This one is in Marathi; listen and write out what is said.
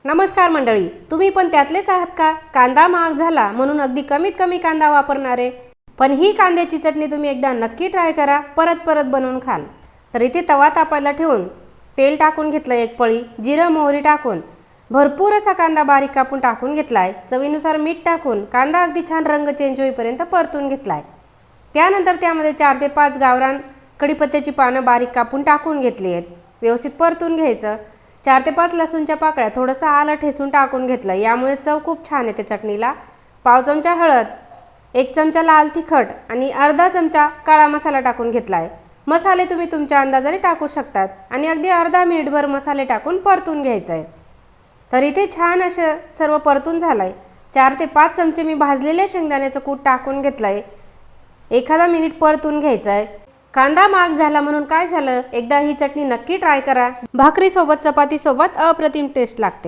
नमस्कार मंडळी, तुम्ही पण त्यातलेच आहात का? कांदा महाग झाला म्हणून अगदी कमीत कमी कांदा वापरणारे. पण ही कांद्याची चटणी तुम्ही एकदा नक्की ट्राय करा, परत परत बनवून खाल. तर इथे तवा तापायला ठेवून तेल टाकून घेतलं, एक पळी जिरं मोहरी टाकून भरपूर असा कांदा बारीक कापून टाकून घेतलाय. चवीनुसार मीठ टाकून कांदा अगदी छान रंग चेंज होईपर्यंत परतून घेतलाय. त्यानंतर त्यामध्ये 4 ते 5 गावरान कढीपत्त्याची पानं बारीक कापून टाकून घेतली आहेत. व्यवस्थित परतून घ्यायचं. 4 ते 5 लसूणच्या पाकळ्या, थोडंसं आलं ठेचून टाकून घेतलं. यामुळे चव खूप छान येते चटणीला. पाव चमचा हळद, 1 चमचा लाल तिखट आणि अर्धा चमचा काळा मसाला टाकून घेतला आहे. मसाले तुम्ही तुमच्या अंदाजाने टाकू शकतात आणि अगदी अर्धा मिनिटभर मसाले टाकून परतून घ्यायचं आहे. तर इथे छान असं सर्व परतून झालं आहे. 4 ते 5 चमचे मी भाजलेले शेंगदाण्याचं कूट टाकून घेतलं आहे. एखादा मिनिट परतून घ्यायचं आहे. कांदा महाग झाला म्हणून काय झालं, एकदा ही चटणी नक्की ट्राय करा. भाकरीसोबत चपातीसोबत अप्रतिम टेस्ट लागते.